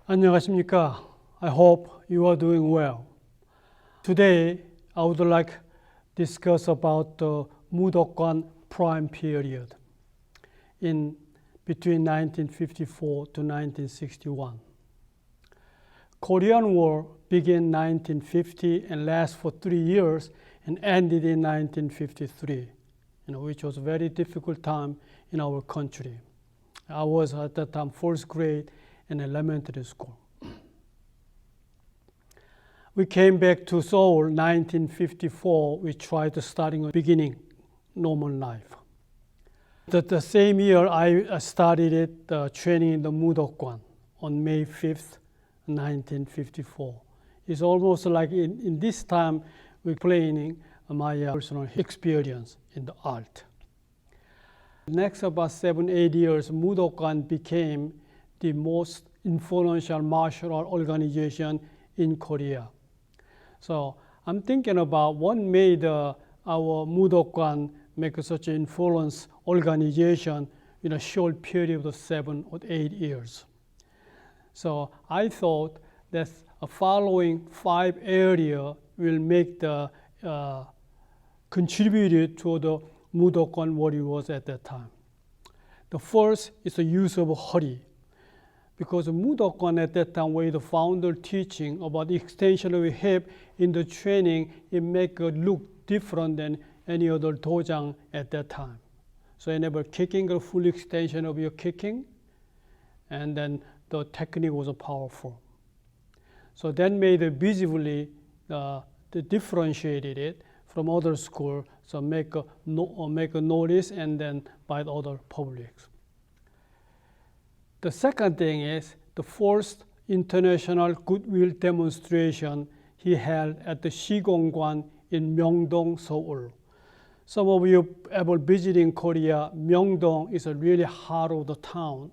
안녕하십니까? I hope you are doing well. Today, I would like to discuss about the Moo Duk Kwan prime period in between 1954 to 1961. Korean War began in 1950 and lasted for 3 years and ended in 1953, which was a very difficult time in our country. I was at that time first grade in elementary school. We came back to Seoul in 1954. We tried to starting a beginning normal life. The same year, I started training in the Moo Duk Kwan on May 5th, 1954. It's almost like in this time we're planning my personal experience in the art. Next about 7-8 years, Moo Duk Kwan became the most influential martial art organization in Korea. So I'm thinking about what made our Moo Duk Kwan make such an influence organization in a short period of 7 or 8 years. So I thought that following 5 areas will make the contributed to the Moo Duk Kwan what it was at that time. The first is the use of hurry. Because Moo Duk Kwan at that time, where the founder teaching about the extension of your hip in the training, it make it look different than any other dojang at that time. So whenever kicking, a full extension of your kicking, and then the technique was powerful. So that made it visibly differentiated it from other schools, so make a notice and then by the other publics. The second thing is the first international goodwill demonstration he held at the Sigongwan in Myeongdong, Seoul. Some of you ever visiting Korea, Myeongdong is a really heart of the town.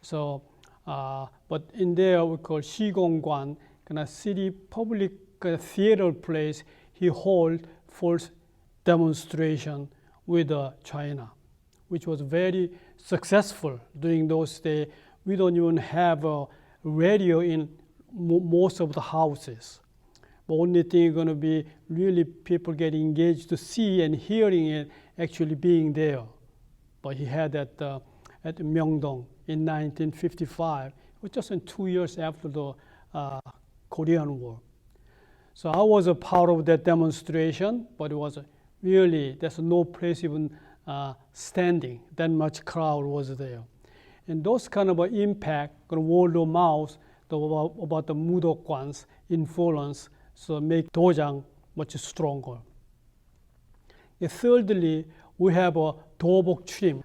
So, but in there we call Sigongwan, kind of city public theater place. He hold first demonstration with China, which was very successful during those days. We don't even have a radio in most of the houses. The only thing going to be really people getting engaged to see and hearing it actually being there. But he had that at Myeongdong in 1955, which just 2 years after the Korean War. So I was a part of that demonstration, but it was really, there's no place even standing, that much crowd was there. And those kind of impact, word of mouth about the Moo Duk Kwan's influence, so make dojang much stronger. And thirdly, we have a dobok trim.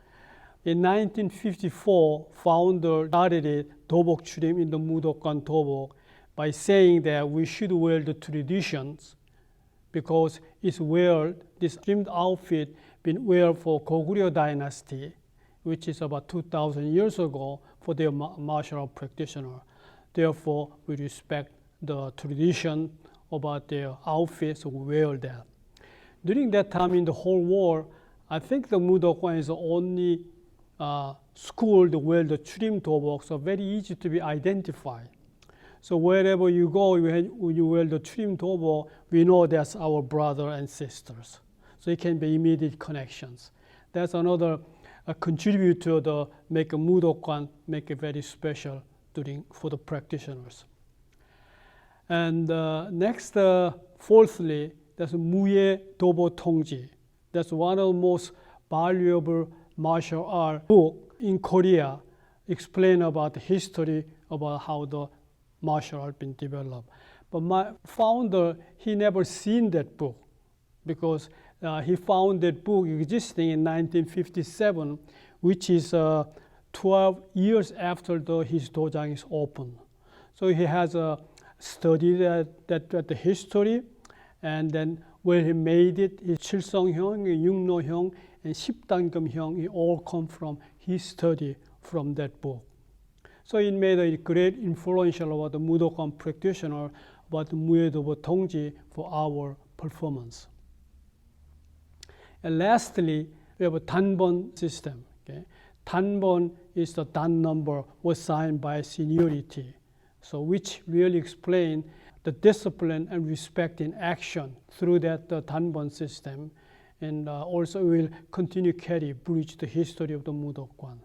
In 1954, founder started it, dobok trim in the Moo Duk Kwan dobok by saying that we should wear the traditions because it's where this trimmed outfit been wear for Goguryeo dynasty, which is about 2,000 years ago for their martial art practitioner. Therefore, we respect the tradition about their outfits, so we wear that. During that time in the whole war, I think the Moo Duk Kwan is the only school to wear the trim dobok, so very easy to be identified. So wherever you go, when you wear the trim dobok, we know that's our brother and sisters. So it can be immediate connections. That's another contributor to make a Moo Duk Kwan make it very special for the practitioners. And next, fourthly, that's Muye Dobo Tongji. That's one of the most valuable martial art book in Korea. Explain about the history about how the martial art been developed. But my founder, he never seen that book because he found that book existing in 1957, which is 12 years after his dojang is opened. So he has studied the history, and then where he made it, his 칠성형, 육로형, and 십단금형, it all come from his study from that book. So it made a great influential about the Moo Duk Kwan practitioner, about the Muye Dobo Tongji for our performance. And lastly, we have a 단번 system. Okay? 단번 is the dan number was signed by seniority. So which really explain the discipline and respect in action through that Danbon system, and also will continue carry bridge the history of the Moo Duk Kwan.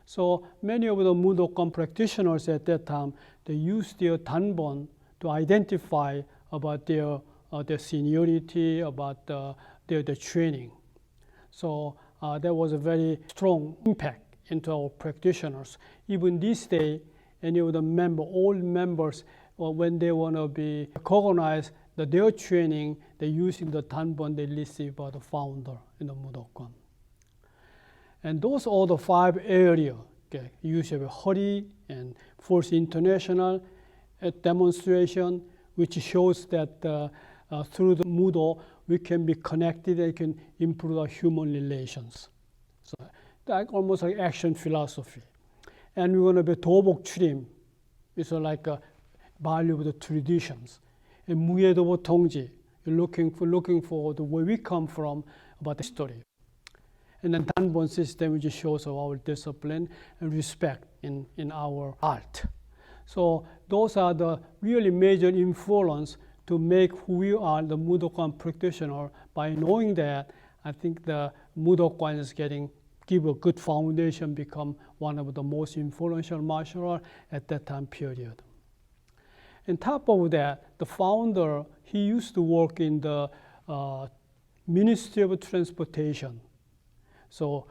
So many of the Moo Duk Kwan practitioners at that time, they used their Danbon to identify about their seniority, about their training. So there was a very strong impact into our practitioners. Even this day, any of the old members, when they want to be recognized, their training, they're using the Danbon they received by the founder in the Moo Duk Kwan. And those are the 5 areas. Okay, use of Hori and Force International demonstration, which shows that through the Mudo we can be connected and can improve our human relations. So like almost like action philosophy. And we're going to be Dobok Churim. It's like a value of the traditions. And Muyedobo Tongji, looking for the where we come from, about the story. And then Danbon system, which shows our discipline and respect in our art. So those are the really major influence to make who we are, the Moo Duk Kwan practitioner. By knowing that, I think the Moo Duk Kwan is give a good foundation, become one of the most influential martial arts at that time period. On top of that, the founder, he used to work in the Ministry of Transportation. So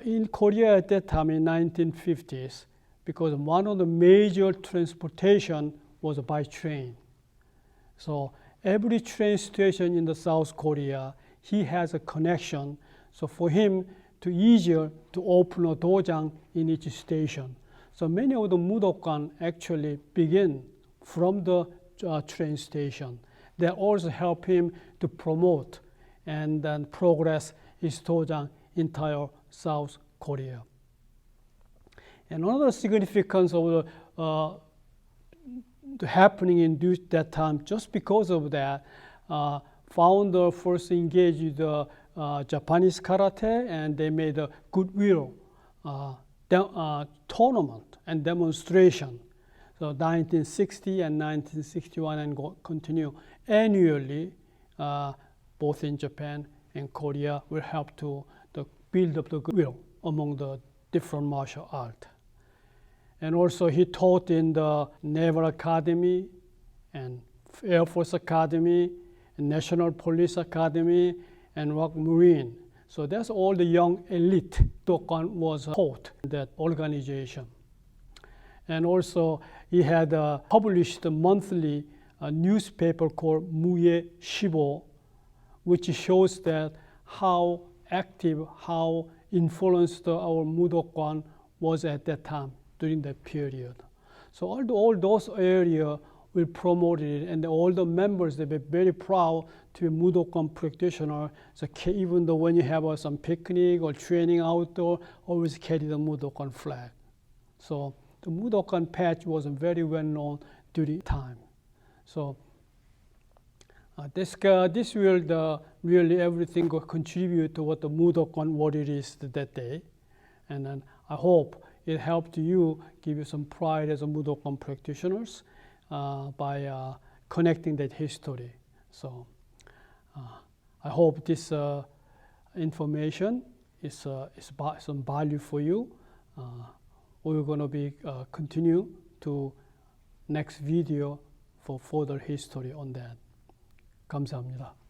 in Korea at that time in 1950s, because one of the major transportation was by train. So every train station in the South Korea, he has a connection. So for him to easier to open a dojang in each station. So many of the Moo Duk Kwan actually begin from the train station. That also help him to promote and then progress his dojang entire South Korea. And another significance of the happening in that time, just because of that, founder first engaged the Japanese karate, and they made a goodwill tournament and demonstration. So 1960 and 1961, and continue annually, both in Japan and Korea, will help to build up the goodwill among the different martial art. And also he taught in the Naval Academy and Air Force Academy and National Police Academy and Rock Marine. So that's all the young elite Duk Kwan was taught in that organization. And also he had published a monthly newspaper called Muye Shibo, which shows that how active, how influenced our Moo Duk Kwan was at that time during that period. So all those areas will promote it, and all the members, they were very proud to be Moo Duk Kwan practitioner. So even though when you have some picnic or training outdoor, always carry the Moo Duk Kwan flag. So the Moo Duk Kwan patch was very well known during time. So this will really everything will contribute to what the Moo Duk Kwan what it is that day. And then I hope it helped you, give you some pride as a Moo Duk Kwan practitioners by connecting that history. So I hope this information is some value for you. We're going to be continue to next video for further history on that. 감사합니다.